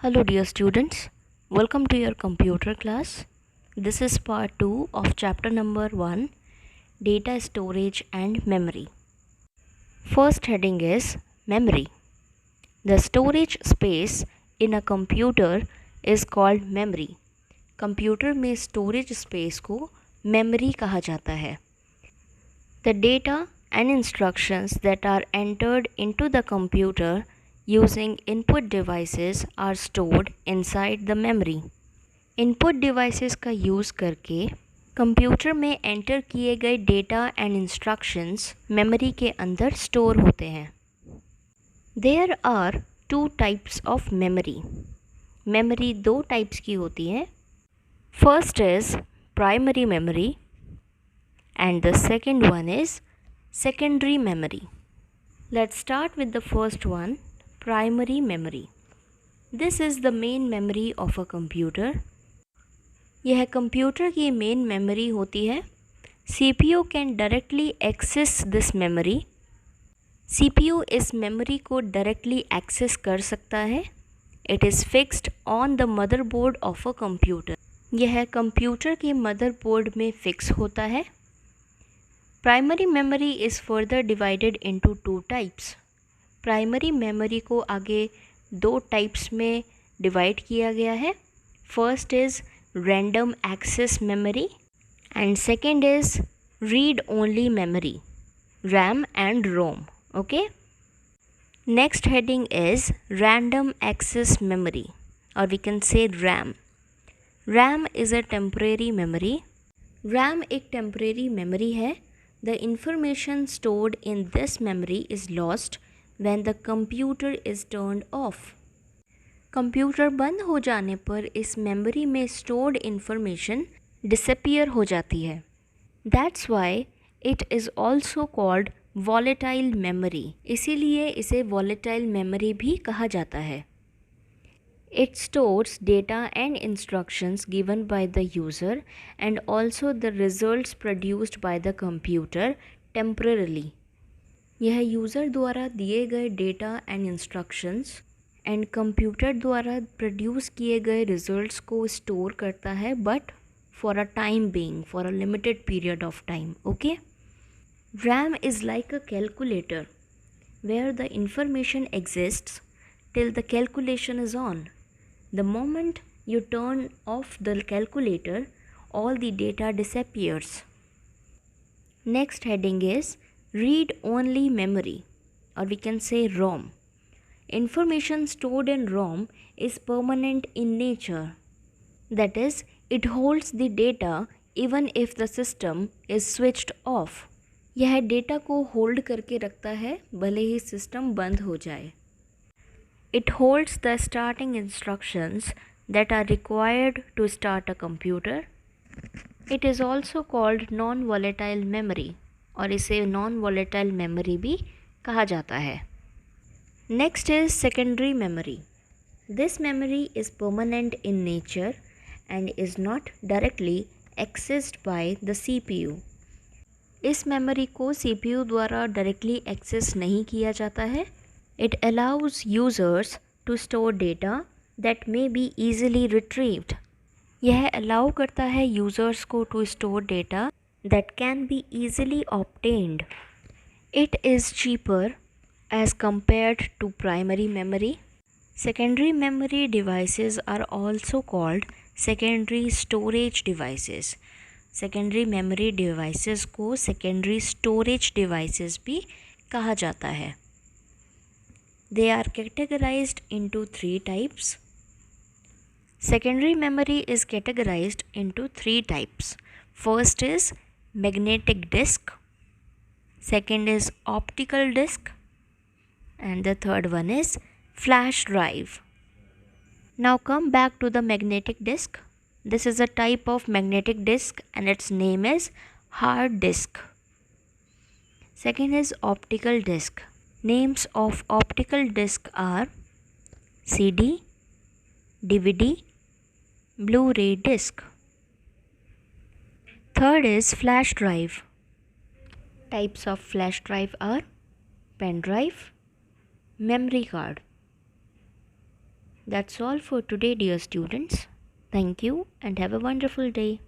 Hello dear students, welcome to your computer class. This is part 2 of chapter number 1, Data Storage and Memory. First heading is Memory. The storage space in a computer is called memory. Computer में storage space को memory कहा जाता है. The data and instructions that are entered into the computer using input devices are stored inside the memory. Input devices का use करके computer में enter किए गए डेटा एंड इंस्ट्रक्शंस मेमोरी के अंदर स्टोर होते हैं. There are two types of memory. Memory दो टाइप्स की होती है. First is primary memory and the second one is secondary memory. Let's start with the first one, primary memory. This is the main memory of a computer. यह computer की main memory होती है. CPU can directly access this memory. CPU इस memory को directly access कर सकता है. It is fixed on the motherboard of a computer. यह कंप्यूटर के मदरबोर्ड में फिक्स होता है. Primary memory is further divided into two types. Primary memory को आगे दो टाइप्स में डिवाइड किया गया है. First is random access memory and second is read only memory, RAM and ROM. Okay, next heading is random access memory और we can say RAM. RAM is a temporary memory. RAM एक temporary memory है. The information stored in this memory is lost when the computer is turned off. Computer बंद हो जाने पर इस memory में stored information disappear हो जाती है. That's why it is also called volatile memory. इसीलिए इसे volatile memory भी कहा जाता है. It stores data and instructions given by the user and also the results produced by the computer temporarily. यह यूज़र द्वारा दिए गए data and instructions and computer द्वारा प्रोड्यूस किए गए रिजल्ट्स को स्टोर करता है, but for a time being, for a limited period of time. Okay, RAM is like a calculator where the information exists till the calculation is on. The moment you turn off the calculator, all the data disappears. Next heading is read-only memory, or we can say ROM. Information stored in ROM is permanent in nature. That is, it holds the data even if the system is switched off. यह data को hold करके रखता है भले ही system बंद हो जाए. It holds the starting instructions that are required to start a computer. It is also called non-volatile memory और इसे non-volatile memory भी कहा जाता है. Next is secondary memory. This memory is permanent in nature and is not directly accessed by the CPU. इस memory को CPU द्वारा directly access नहीं किया जाता है. It allows users to store data that may be easily retrieved. यह allow करता है users को to store data that can be easily obtained. It is cheaper as compared to primary memory. Secondary memory devices are also called secondary storage devices. Secondary memory devices को secondary storage devices भी कहा जाता है. They are categorized into three types. Secondary memory is categorized into three types. First is magnetic disk, second is optical disk, and the third one is flash drive. Now come back to the magnetic disk. This is a type of magnetic disk and its name is hard disk. Second is optical disk. Names of optical disc are CD, DVD, Blu-ray disc. Third is flash drive. Types of flash drive are pen drive, memory card. That's all for today, dear students. Thank you and have a wonderful day.